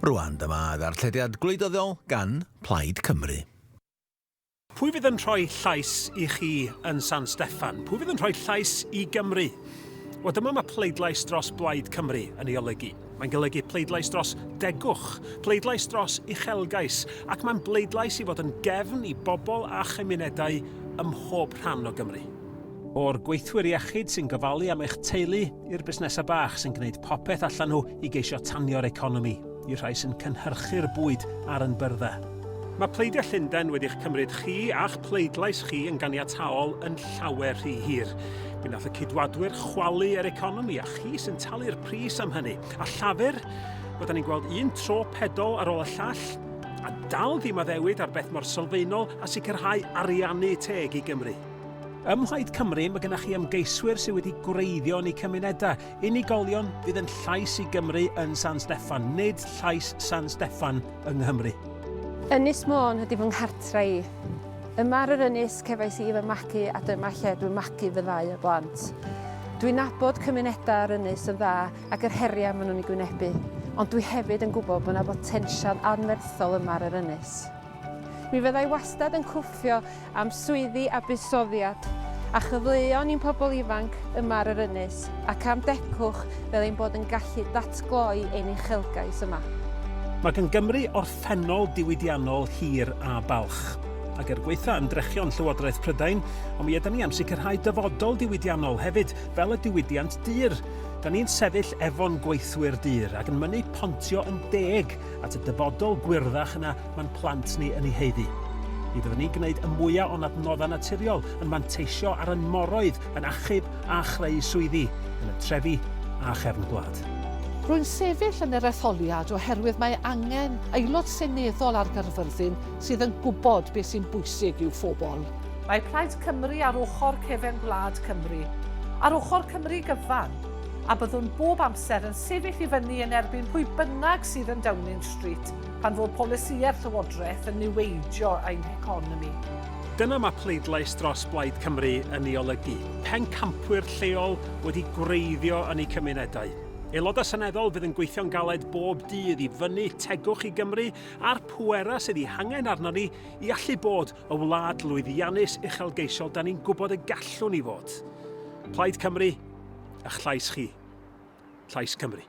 Rwan dyma ddarllediad gwleidyddol gan Plaid Cymru. Pwy fydd yn rhoi llais i chi yn San Steffan? Pwy fydd yn rhoi llais i Gymru? Wel, dyma mae pleidlais dros Blaid Cymru yn ei olygu. Mae'n golygu pleidlais dros degwch, pleidlais dros uchelgais, ac mae'n bleidlais i fod yn gefn i bobl a chymunedau ym mhob rhan o Gymru. O'r gweithwyr iechyd sy'n gofalu am eich teulu i'r busnesau bach sy'n gwneud popeth allan nhw i geisio tanio'r economi, i'r rhai sy'n cynhyrchu'r bwyd ar yn byrdda. Mae pleidiau Llundain wedi'ch cymryd chi a'ch pleidlais chi yn ganiataol yn llawer rhy hir. Mi nath y cydwadwyr chwalu yr economi a chi sy'n talu'r pris am hynny. A llafur, fydden ni'n gweld un tro pedol ar ôl y llall, a dal ddim addewid ar beth mor sylfaenol a sicrhau ariannu teg i Gymru. Ym Mhlaid Cymru mae gennych chi ymgeiswyr sydd wedi gwreiddio yn eu cymunedau. Unigolion fydd yn llais i Gymru yn San Steffan, nid llais San Steffan yng Nghymru. Ynys Môn ydy fy nghartre i. Yma ar yr ynys cefais i fy magu a dyma lle dwi'n magu fy ddau o blant. Dwi'n nabod cymunedau ar ynys yn dda ac yr heriau maen nhw'n ei gwynebu, ond dwi hefyd yn gwybod bod yna botensial anferthol yma ar yr ynys. Mi fyddai wastad yn cwffio am swyddi a buddsoddiad a chyfleuon i'n pobl ifanc yma ar yr ynys ac am decwch fel ein bod yn gallu datgloi ein uchelgais yma. Mae gan Gymru orffennol diwydiannol hir a balch. Ac gweitha ymdrechion Llywodraeth Prydain, ond mi ydyn ni am sicrhau dyfodol diwydiannol hefyd, fel y diwydiant dyr. Da ni'n sefyll efo'n gweithwyr dyr ac yn mynnu pontio yn deg at y dyfodol gwyrddach yna mae'n plant ni yn ei heiddi. Mi fyddwn ni'n gwneud y mwyaf o'n adnoddau naturiol yn manteisio ar yn moroedd yn achub a chreu swyddi yn y trefi a chefn gwlad. Rwy'n sefyll yn yr etholiad oherwydd mae angen aelod seneddol ar Gaerfyrddin sydd yn gwybod beth sy'n bwysig i'w phobl. Mae Plaid Cymru ar ochr cefn gwlad Cymru, ar ochr Cymru gyfan, a byddwn bob amser yn sefyll i fyny yn erbyn pwy bynnag sydd yn Downing Street pan fod polisïau'r Llywodraeth yn niweidio ein economi. Dyna mae pleidlais dros Blaid Cymru yn ei olygu. Pencampwyr lleol wedi gwreiddio yn eu cymunedau. Aelodau seneddol fydd yn gweithio'n galed bob dydd i fyny tegwch i Gymru a'r pwera sydd i hangen arno ni i allu bod y wlad lwyddiannus uchelgeisiol da ni'n gwybod y gallwn ni fod. Plaid Cymru, a'ch llais chi. Llais Cymru.